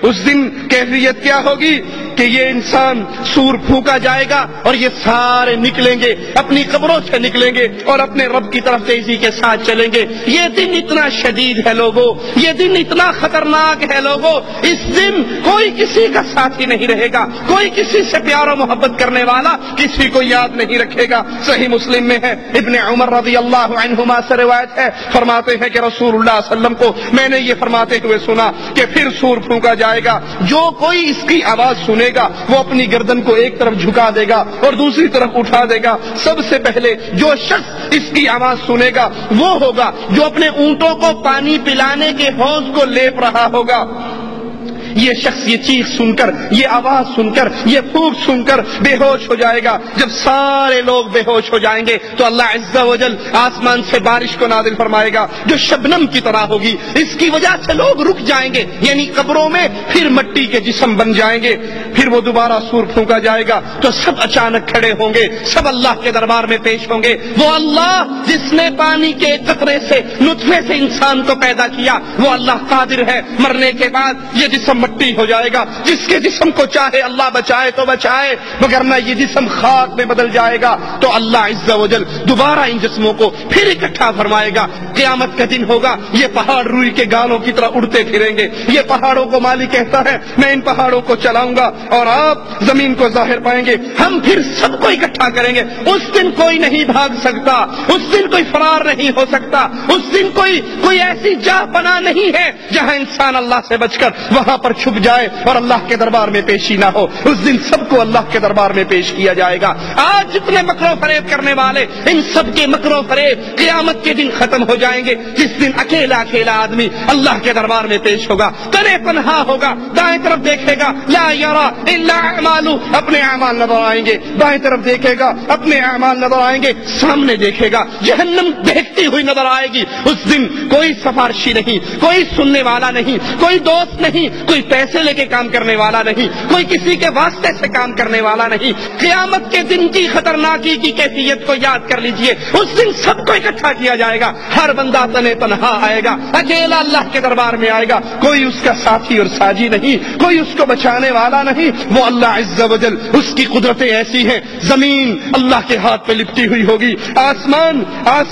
اس دن کیفیت کیا ہوگی کہ یہ انسان سور پھونکا جائے گا اور یہ سارے نکلیں گے، اپنی قبروں سے نکلیں گے اور اپنے رب کی طرف تیزی کے ساتھ چلیں گے۔ یہ دن اتنا شدید ہے لوگوں، یہ دن اتنا خطرناک ہے لوگوں، اس دن کوئی کسی کا ساتھی نہیں رہے گا، کوئی کسی سے پیار و محبت کرنے والا کسی کو یاد نہیں رکھے گا۔ صحیح مسلم میں ہے، ابن عمر رضی اللہ عنہما سے روایت ہے، فرماتے ہیں کہ رسول اللہ صلی اللہ علیہ وسلم کو میں نے یہ فرماتے ہوئے سنا کہ پھر سور پھونکا جائے گا، جو کوئی اس کی آواز سنے گا وہ اپنی گردن کو ایک طرف جھکا دے گا اور دوسری طرف اٹھا دے گا۔ سب سے پہلے جو شخص اس کی آواز سنے گا وہ ہوگا جو اپنے اونٹوں کو پانی پلانے کے حوض کو لیپ رہا ہوگا۔ یہ شخص یہ چیخ سن کر، یہ آواز سن کر، یہ پھونک سن کر بے ہوش ہو جائے گا۔ جب سارے لوگ بے ہوش ہو جائیں گے تو اللہ عز و جل آسمان سے بارش کو نازل فرمائے گا جو شبنم کی طرح ہوگی، اس کی وجہ سے لوگ رک جائیں گے، یعنی قبروں میں پھر مٹی کے جسم بن جائیں گے۔ پھر وہ دوبارہ سور پھونکا جائے گا تو سب اچانک کھڑے ہوں گے، سب اللہ کے دربار میں پیش ہوں گے۔ وہ اللہ جس نے پانی کے قطرے سے، نطفے سے انسان کو پیدا کیا، وہ اللہ قادر ہے مرنے کے بعد یہ جسم مٹی ہو جائے گا۔ جس کے جسم کو چاہے اللہ بچائے تو بچائے، مگر نہ یہ جسم خاک میں بدل جائے گا تو اللہ عز و جل دوبارہ ان جسموں کو پھر اکٹھا فرمائے گا۔ قیامت کا دن ہوگا، یہ پہاڑ روئی کے گالوں کی طرح اڑتے پھریں گے۔ یہ پہاڑوں کو مالک کہتا ہے میں ان پہاڑوں کو چلاؤں گا اور آپ زمین کو ظاہر پائیں گے، ہم پھر سب کو اکٹھا کریں گے۔ اس دن کوئی نہیں بھاگ سکتا، اس دن کوئی فرار نہیں ہو سکتا، اس دن کوئی ایسی جا پناہ نہیں ہے جہاں انسان اللہ سے بچ کر وہاں پر چھپ جائے اور اللہ کے دربار میں پیشی نہ ہو۔ اس دن سب کو اللہ کے دربار میں پیش کیا جائے گا۔ آج جتنے مکر و فریب کرنے والے، ان سب کے مکر و فریب قیامت کے دن ختم ہو جائیں گے، جس دن اکیلا اکیلا آدمی اللہ کے دربار میں پیش ہوگا، تنے تنہا ہوگا، دائیں طرف دیکھے گا لا یرا الا اعمالہ، اپنے اعمال نظر آئیں گے، بائیں طرف دیکھے گا اپنے اعمال نظر آئیں گے، سامنے دیکھے گا جہنم دیکھتی ہوئی نظر آئے گی۔ اس دن کوئی سفارشی نہیں، کوئی سننے والا نہیں، کوئی دوست نہیں، کوئی پیسے لے کے کام کرنے والا نہیں، کوئی کسی کے واسطے سے کام کرنے والا نہیں۔ قیامت کے دن کی خطرناکی کی کیفیت کو یاد کر لیجئے۔ اس دن سب کو اکٹھا کیا جائے گا، ہر بندہ تنے تنہا آئے گا، اکیلا اللہ کے دربار میں آئے گا، کوئی اس کا ساتھی اور ساجی نہیں، کوئی اس کو بچانے والا نہیں۔ وہ اللہ عز و جل، اس کی قدرتیں ایسی ہیں، زمین اللہ کے ہاتھ پہ لپٹی ہوئی ہوگی، آسمان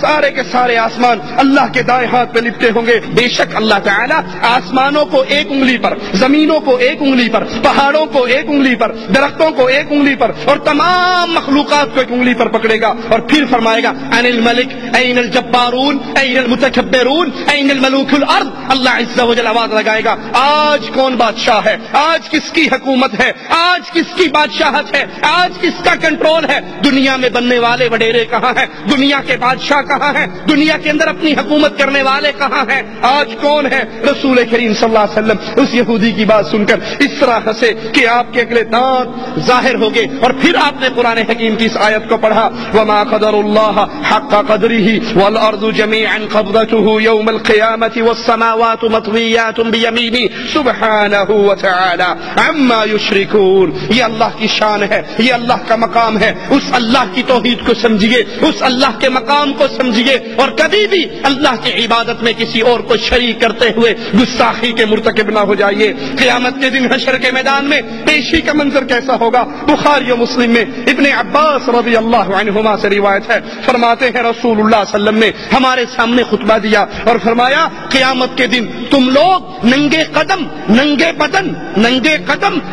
سارے کے سارے آسمان اللہ کے دائیں ہاتھ پہ لپٹے ہوں گے۔ بے شک اللہ تعالی آسمانوں کو ایک انگلی پر، زمینوں کو ایک انگلی پر، پہاڑوں کو ایک انگلی پر، درختوں کو ایک انگلی پر اور تمام مخلوقات کو ایک انگلی پر پکڑے گا اور پھر فرمائے گا ان الملک این الجبارون این المتکبرون این الملوک الارض۔ اللہ عز و جل آواز لگائے گا آج کون بادشاہ ہے، آج کس کی حکومت ہے، آج کس کی بادشاہت ہے، آج کس کا کنٹرول ہے۔ دنیا میں بننے والے وڈیرے کہاں ہیں، دنیا کے بادشاہ کہاں ہیں، دنیا کے اندر اپنی حکومت کرنے والے کہاں ہیں، آج کون ہے؟ رسول کریم صلی اللہ علیہ وسلم اس یہودی کی بات سن کر اس طرح ہنسے کہ آپ کے اگلے دانت ظاہر ہو گئے، اور پھر آپ نے قرآن حکیم کی اس آیت کو پڑھا وما قدر اللہ حق قدره والارض جميعا قبضته يوم القيامة والسماوات مطويات بيمينه سبحانه وتعالى عما يشركون۔ یہ اللہ کی شان ہے، یہ اللہ کا مقام ہے۔ اس اللہ کی توحید کو سمجھیے، اس اللہ کے مقام کو سمجھیے، اور کبھی بھی اللہ کی عبادت میں کسی اور کو شریک کرتے ہوئے گستاخی کے مرتکب نہ ہو جائیے۔ قیامت کے دن حشر کے میدان میں پیشی کا منظر کیسا ہوگا؟ بخاری و مسلم میں ابن عباس رضی اللہ عنہما سے روایت ہے، فرماتے ہیں رسول اللہ صلی اللہ علیہ وسلم نے ہمارے سامنے خطبہ دیا اور فرمایا قیامت کے دن تم لوگ ننگے قدم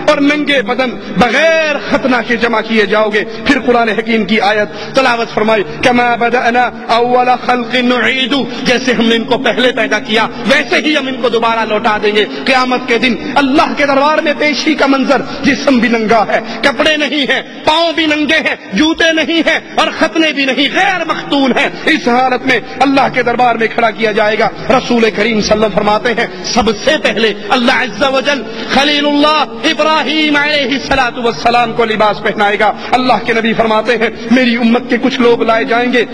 اور ننگے بدن بغیر ختنہ کے جمع کیے جاؤ گے۔ پھر قرآن حکیم کی آیت تلاوت فرمائی کما بدأنا اول خلق نعید، جیسے ہم نے ان کو پہلے پیدا کیا ویسے ہی ہم ان کو دوبارہ لوٹا دیں گے۔ قیامت کے دن اللہ کے دربار میں پیشی کا منظر، جسم بھی ننگا ہے، کپڑے نہیں ہیں، پاؤں بھی ننگے ہیں، جوتے نہیں ہیں اور ختنے بھی نہیں، غیر مختون ہیں۔ اس حالت میں اللہ کے دربار میں کھڑا کیا جائے گا۔ رسول کریم صلی اللہ علیہ وسلم فرماتے ہیں سب سے پہلے اللہ عز و جل خلیل اللہ ابراہیم علیہ الصلوۃ والسلام کو لباس پہنائے گا۔ اللہ کے نبی فرماتے ہیں میری امت کے کچھ لوگ لائے جائیں گے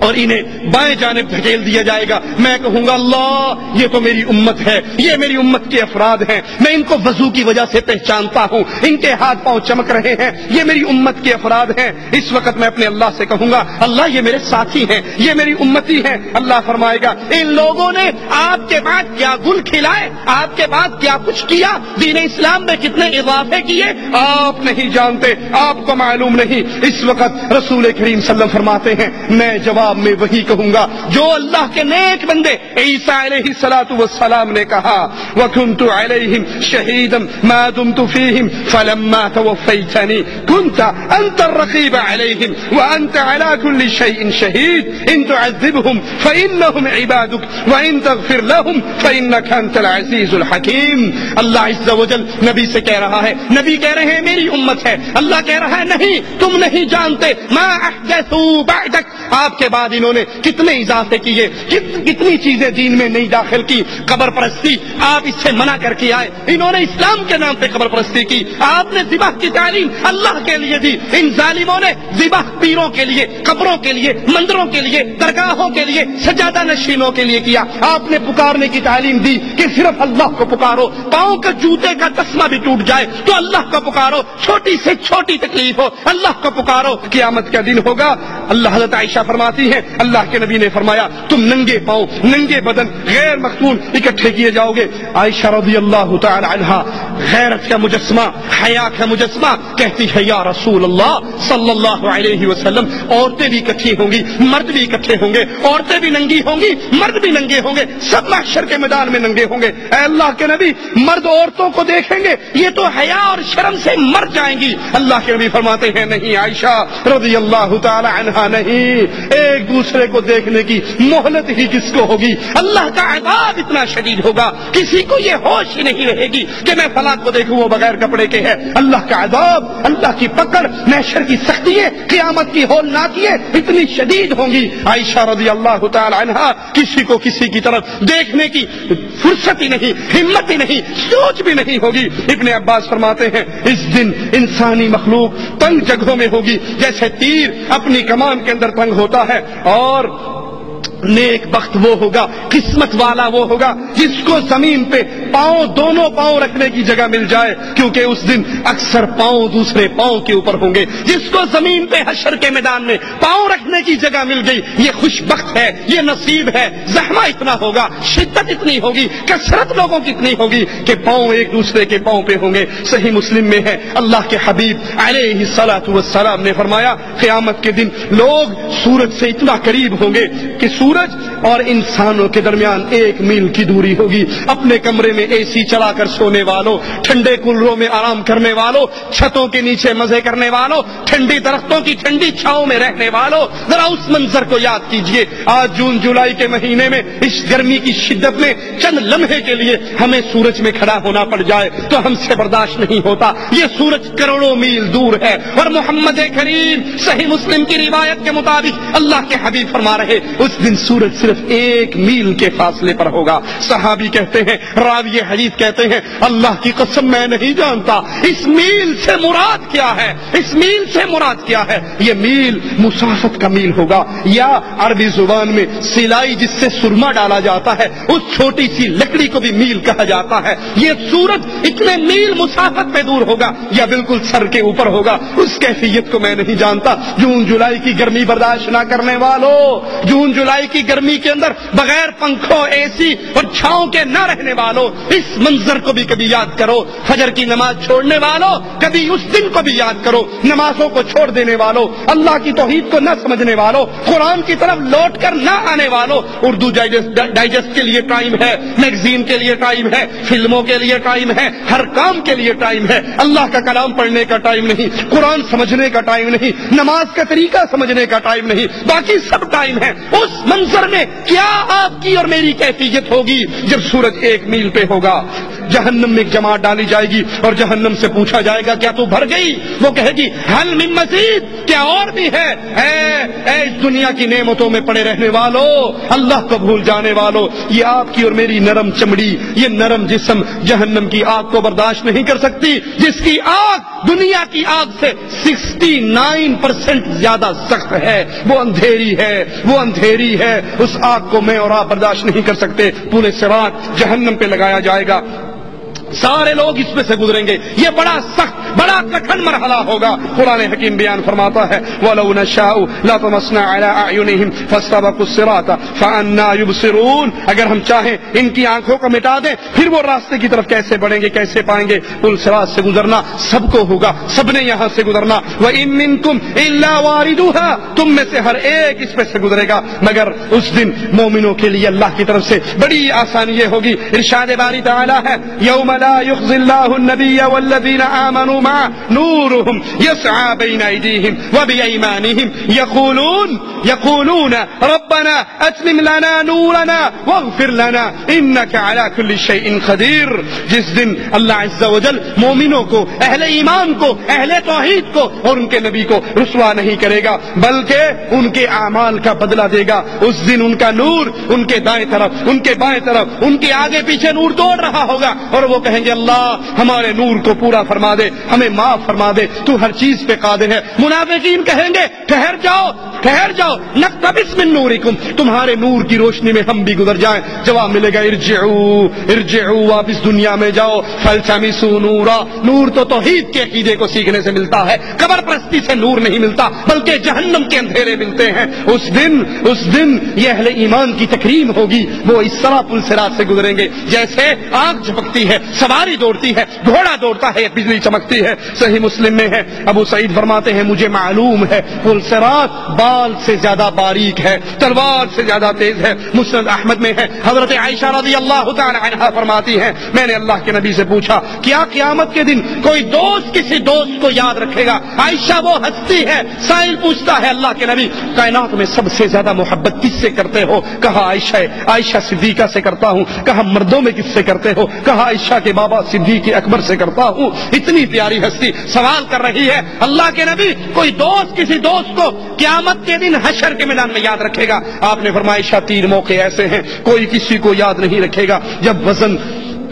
اور انہیں بائیں جانب دھکیل دیا جائے گا. میں کہوں گا اللہ یہ تو میری امت ہے, یہ میری امت کے افراد ہیں, میں ان کو وضو کی وجہ سے پہچانتا ہوں, ان کے ہاتھ پاؤں چمک رہے ہیں, یہ میری امت کے افراد ہیں. اس وقت میں اپنے اللہ سے کہوں گا اللہ یہ میرے ساتھی ہیں, یہ میری امتی ہیں. اللہ فرمائے گا ان لوگوں نے آپ کے بعد کیا گل کھلائے, آپ کے بعد کیا کچھ کیا, دین اسلام میں کتنے اضافے کیے آپ نہیں جانتے, آپ کو معلوم نہیں. اس وقت رسول کریم صلی اللہ علیہ وسلم فرماتے ہیں میں جواب میں وہی کہوں گا جو اللہ کے نیک بندے عیسیٰ علیہ الصلوۃ والسلام نے کہا وَكُنْتُ عَلَيْهِمْ شَهِيدًا مَا دُمْتُ فِيهِمْ فَلَمَّا تَوَفَّيْتَنِي كُنْتَ أَنْتَ الرَّقِيبَ عَلَيْهِمْ وَأَنْتَ عَلَى كُلِّ شَيْءٍ شَهِيدٌ إِن تُعَذِّبْهُمْ فَإِنَّهُمْ عِبَادُكَ وَإِن تَغْفِرْ لَهُمْ فَإِنَّكَ أَنْتَ الْعَزِيزُ الْحَكِيمُ. اللہ عز وجل نبی سے کہہ رہا ہے, نبی کہہ رہے ہیں میری امت ہے, اللہ کہہ رہا ہے نہیں تم نہیں جانتے ما احدثوا بعدک, آپ کے بعد انہوں نے کتنے اضافے کیے, کتنی چیزیں دین میں نہیں داخل کی. قبر پرستی آپ اس سے منع کر کے آئے, انہوں نے اسلام کے نام پہ قبر پرستی کی, آپ نے ذبح کی تعلیم اللہ کے لیے دی, ان ظالموں نے ذبح پیروں کے لیے, قبروں کے لیے, مندروں کے لیے, درگاہوں کے لیے, سجادہ نشینوں کے لیے کیا. آپ نے پکارنے کی تعلیم دی کہ صرف اللہ کو پکارو, پاؤں کا جوتے کا تسمہ بھی ٹوٹ جائے تو اللہ کو پکارو, چھوٹی سے چھوٹی تکلیف ہو اللہ کو پکارو. قیامت کا دن ہوگا, اللہ حضرت عائشہ فرماتی ہے اللہ کے نبی نے فرمایا تم ننگے پاؤں, ننگے بدن, غیر مختون اکٹھے کیے جاؤ گے. عائشہ رضی اللہ تعالی عنہا غیرت کا مجسمہ, حیا کا مجسمہ, کہتی ہے یا رسول اللہ صلی اللہ علیہ وسلم عورتیں بھی اکٹھی ہوں گی, مرد بھی اکٹھے ہوں گے, عورتیں بھی ننگی ہوں گی, مرد بھی ننگے ہوں گے, سب محشر کے میدان میں ننگے ہوں گے. اے اللہ کے نبی مرد عورتوں کو دیکھیں گے یہ تو حیا اور شرم سے مر جائیں گی. اللہ کے نبی فرماتے ہیں نہیں عائشہ رضی اللہ تعالی عنہا نہیں, ایک دوسرے کو دیکھنے کی مہلت ہی کس کو ہوگی. اللہ کا عذاب اتنا شدید ہوگا کسی کو یہ ہوش ہی نہیں رہے گی کہ میں فلاں کو دیکھوں وہ بغیر کپڑے کے ہے. اللہ کا عذاب, اللہ کی پکڑ, محشر کی سختیاں, قیامت کی ہولناکیاں اتنی شدید ہوں گی. عائشہ رضی اللہ تعالی عنہا کسی کو کسی کی طرف دیکھنے کی فرصت ہی نہیں, ہمت ہی نہیں, سوچ بھی نہیں ہوگی. ابن عباس فرماتے ہیں اس دن انسانی مخلوق تنگ جگہوں میں ہوگی جیسے تیر اپنی کمان کے اندر تنگ ہوتا ہے, اور نیک بخت وہ ہوگا, قسمت والا وہ ہوگا جس کو زمین پہ پاؤں, دونوں پاؤں رکھنے کی جگہ مل جائے, کیونکہ اس دن اکثر پاؤں دوسرے پاؤں کے اوپر ہوں گے. جس کو زمین پہ حشر کے میدان میں پاؤں رکھنے کی جگہ مل گئی یہ خوش بخت ہے, یہ نصیب ہے. زحمہ اتنا ہوگا, شدت اتنی ہوگی, کثرت لوگوں کی اتنی ہوگی کہ پاؤں ایک دوسرے کے پاؤں پہ ہوں گے. صحیح مسلم میں ہے اللہ کے حبیب علیہ الصلوۃ والسلام نے فرمایا قیامت کے دن لوگ سورج سے اتنا قریب ہوں گے کہ سورج اور انسانوں کے درمیان 1 میل کی دوری ہوگی. اپنے کمرے میں اے سی چلا کر سونے والوں, ٹھنڈے کولروں میں آرام کرنے والوں, چھتوں کے نیچے مزے کرنے والوں, ٹھنڈی درختوں کی ٹھنڈی چھاؤں میں رہنے والوں, ذرا اس منظر کو یاد کیجئے. آج جون جولائی کے مہینے میں اس گرمی کی شدت میں چند لمحے کے لیے ہمیں سورج میں کھڑا ہونا پڑ جائے تو ہم سے برداشت نہیں ہوتا. یہ سورج کروڑوں میل دور ہے, اور محمد کریم صحیح مسلم کی روایت کے مطابق اللہ کے حبیب فرما رہے اس دن سورج صرف 1 میل کے فاصلے پر ہوگا. صحابی کہتے ہیں, راوی حدیث کہتے ہیں اللہ کی قسم میں نہیں جانتا اس میل سے مراد کیا ہے, اس میل سے مراد کیا ہے. یہ میل مسافت کا میل ہوگا, یا عربی زبان میں سلائی جس سے سرما ڈالا جاتا ہے اس چھوٹی سی لکڑی کو بھی میل کہا جاتا ہے. یہ سورج اتنے میل مسافت پہ دور ہوگا یا بالکل سر کے اوپر ہوگا, اس کیفیت کو میں نہیں جانتا. جون جولائی کی گرمی برداشت نہ کرنے والوں, جون جولائی کی گرمی کے اندر بغیر پنکھوں, اے سی اور چھاؤں کے نہ رہنے والوں, اس منظر کو بھی کبھی یاد کرو. فجر کی نماز چھوڑنے والوں کبھی اس دن کو بھی یاد کرو. نمازوں کو چھوڑ دینے والوں, اللہ کی توحید کو نہ سمجھنے والوں, قرآن کی طرف لوٹ کر نہ آنے والوں, اردو ڈائجسٹ کے لیے ٹائم ہے, میگزین کے لیے ٹائم ہے, فلموں کے لیے ٹائم ہے, ہر کام کے لیے ٹائم ہے. اللہ کا کلام پڑھنے کا ٹائم نہیں, قرآن سمجھنے کا ٹائم نہیں, نماز کا طریقہ سمجھنے کا ٹائم نہیں, باقی سب ٹائم ہے. اس منظر میں کیا آپ کی اور میری کیفیت ہوگی جب سورج 1 میل پہ ہوگا؟ جہنم میں ایک جماعت ڈالی جائے گی اور جہنم سے پوچھا جائے گا کیا تو بھر گئی؟ وہ کہے گی حل من مزید، کیا اور بھی ہے؟ اے اس دنیا کی نعمتوں میں پڑے رہنے والو، اللہ کو بھول جانے والو، یہ آپ کی اور میری نرم چمڑی، یہ نرم جسم جہنم کی آگ کو برداشت نہیں کر سکتی، جس کی آگ دنیا کی آگ سے 69% زیادہ سخت ہے، وہ اندھیری ہے، وہ اندھیری ہے، اس آگ کو میں اور آپ برداشت نہیں کر سکتے۔ پورے صراط جہنم پہ لگایا جائے گا، سارے لوگ اس میں سے گزریں گے، یہ بڑا سخت بڑا کٹھن مرحلہ ہوگا۔ قرآن حکیم بیان فرماتا ہے وَلَوْ نَشَاءُ لَطَمَسْنَا عَلَىٰ أَعْيُنِهِمْ فَاسْتَبَقُوا الصِّرَاطَ فَأَنَّىٰ يُبْصِرُونَ، اگر ہم چاہیں ان کی آنکھوں کو مٹا دیں، پھر وہ راستے کی طرف کیسے بڑھیں گے، کیسے پائیں گے؟ پل صراط سے گزرنا سب کو ہوگا، سب نے یہاں سے گزرنا۔ وَإِن مِّنكُمْ إِلَّا وَارِدُهَا، تم میں سے ہر ایک اس پہ سے گزرے گا، مگر اس دن مومنوں کے لیے اللہ کی طرف سے بڑی آسانی یہ ہوگی۔ ارشاد باری تعالی ہے یوم لا يخزي الله النبي والذين آمنوا معه نورهم يسعى بين أيديهم وبأيمانهم يقولون ربنا أتمم لنا نورنا واغفر لنا إنك على كل شيء قدير۔ جس دن اللہ عز و جل مومنوں کو، اہل ایمان کو، اہل توحید کو اور ان کے نبی کو رسوا نہیں کرے گا، بلکہ ان کے اعمال کا بدلہ دے گا۔ اس دن ان کا نور ان کے دائیں طرف، ان کے بائیں طرف، ان کے آگے پیچھے نور دوڑ رہا ہوگا، اور وہ کہیں گے اللہ ہمارے نور کو پورا فرما دے، ہمیں معاف فرما دے، تو ہر چیز پہ قادر ہے۔ منافقین کہیں گے ٹھہر جاؤ نقتبس من نورکم، تمہارے نور کی روشنی میں ہم بھی گزر جائیں۔ جواب ملے گا ارجعوا، واپس دنیا میں جاؤ، فالتمسوا نورا، نور تو توحید کے عقیدے کو سیکھنے سے ملتا ہے، قبر پرستی سے نور نہیں ملتا، بلکہ جہنم کے اندھیرے ملتے ہیں۔ اس دن یہ اہل ایمان کی تکریم ہوگی، وہ اس طرح پل صراط سے گزریں گے جیسے آگ جھپکتی ہے، سواری دوڑتی ہے، گھوڑا دوڑتا ہے، بجلی چمکتی ہے۔ صحیح مسلم میں ہے، ابو سعید فرماتے ہیں مجھے معلوم ہے پل صراط بال سے زیادہ باریک ہے، تلوار سے زیادہ تیز ہے۔ مسند احمد میں ہے، حضرت عائشہ رضی اللہ تعالی عنہا فرماتی ہیں میں نے اللہ کے نبی سے پوچھا کیا قیامت کے دن کوئی دوست کسی دوست کو یاد رکھے گا؟ عائشہ وہ ہستی ہے، سائل پوچھتا ہے اللہ کے نبی کائنات میں سب سے زیادہ محبت کس سے کرتے ہو؟ کہا عائشہ صدیقہ سے کرتا ہوں۔ کہا مردوں میں کس سے کرتے ہو؟ کہا عائشہ کے بابا صدیق اکبر سے کرتا ہوں۔ اتنی پیاری ہستی سوال کر رہی ہے اللہ کے نبی کوئی دوست کسی دوست کو قیامت کے دن حشر کے میدان میں یاد رکھے گا؟ آپ نے فرمایا عائشہ 3 موقع ایسے ہیں کوئی کسی کو یاد نہیں رکھے گا، جب وزن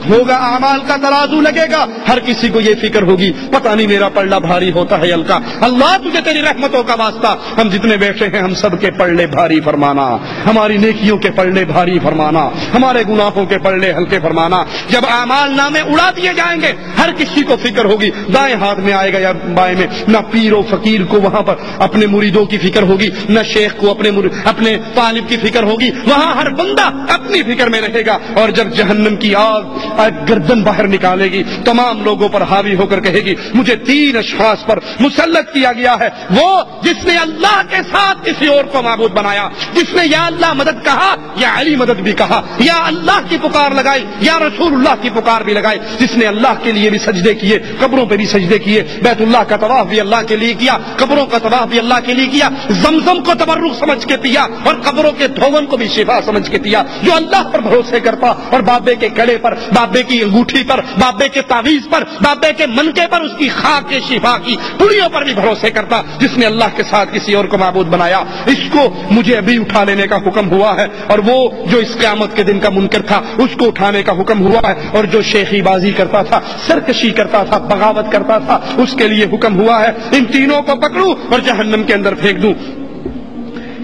ہوگا، اعمال کا ترازو لگے گا، ہر کسی کو یہ فکر ہوگی پتہ نہیں میرا پلڑا بھاری ہوتا ہے ہلکا۔ اللہ تجھے تیری رحمتوں کا واسطہ ہم جتنے بیٹھے ہیں ہم سب کے پلڑے بھاری فرمانا، ہماری نیکیوں کے پلڑے بھاری فرمانا، ہمارے گناہوں کے پلڑے ہلکے فرمانا۔ جب اعمال نامے اڑا دیے جائیں گے ہر کسی کو فکر ہوگی دائیں ہاتھ میں آئے گا یا بائیں میں، نہ پیر و فقیر کو وہاں پر اپنے مریدوں کی فکر ہوگی، نہ شیخ کو اپنے طالب کی فکر ہوگی، وہاں ہر بندہ اپنی فکر میں رہے گا۔ اور جب جہنم کی آگ گردن باہر نکالے گی تمام لوگوں پر حاوی ہو کر کہے گی مجھے 3 اشخاص پر مسلط کیا گیا ہے، وہ جس نے اللہ کے ساتھ کسی اور کو معبود بنایا، جس نے یا اللہ مدد کہا یا علی مدد بھی کہا، یا اللہ کی پکار لگائی یا رسول اللہ کی پکار بھی لگائی، جس نے اللہ کے لیے بھی سجدے کیے، قبروں پہ بھی سجدے کیے، بیت اللہ کا طواف بھی اللہ کے لیے کیا، قبروں کا طواف بھی اللہ کے لیے کیا، زمزم کو تبرک سمجھ کے پیا اور قبروں کے دھون کو بھی شفا سمجھ کے پیا۔ جو اللہ پر بھروسے کرتا اور بابے کے کڑے پر، بابے کی انگوٹھی پر، بابے کے تعویذ پر، بابے کے منکے پر، اس کی خاک کے شفا کی پڑیوں پر بھی بھروسے کرتا، جس نے اللہ کے ساتھ کسی اور کو معبود بنایا، اس کو مجھے ابھی اٹھا لینے کا حکم ہوا ہے، اور وہ جو اس قیامت کے دن کا منکر تھا اس کو اٹھانے کا حکم ہوا ہے، اور جو شیخی بازی کرتا تھا، سرکشی کرتا تھا، بغاوت کرتا تھا، اس کے لیے حکم ہوا ہے ان تینوں کو پکڑوں اور جہنم کے اندر پھینک دوں۔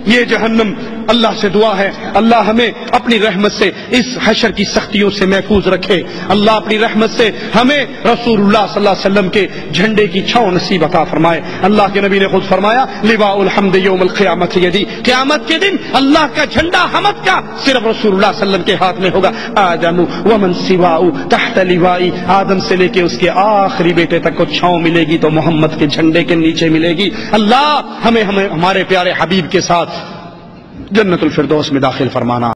یہ جہنم اللہ سے دعا ہے اللہ ہمیں اپنی رحمت سے اس حشر کی سختیوں سے محفوظ رکھے، اللہ اپنی رحمت سے ہمیں رسول اللہ صلی اللہ علیہ وسلم کے جھنڈے کی چھاؤں نصیب عطا فرمائے۔ اللہ کے نبی نے خود فرمایا لواء الحمد یوم القیامت یدی، قیامت کے دن اللہ کا جھنڈا حمد کا صرف رسول اللہ صلی اللہ علیہ وسلم کے ہاتھ میں ہوگا۔ آدم ومن سواء تحت لوائی، آدم سے لے کے اس کے آخری بیٹے تک کو چھاؤں ملے گی تو محمد کے جھنڈے کے نیچے ملے گی۔ اللہ ہمیں ہمارے پیارے حبیب کے ساتھ جنت الفردوس میں داخل فرمانا۔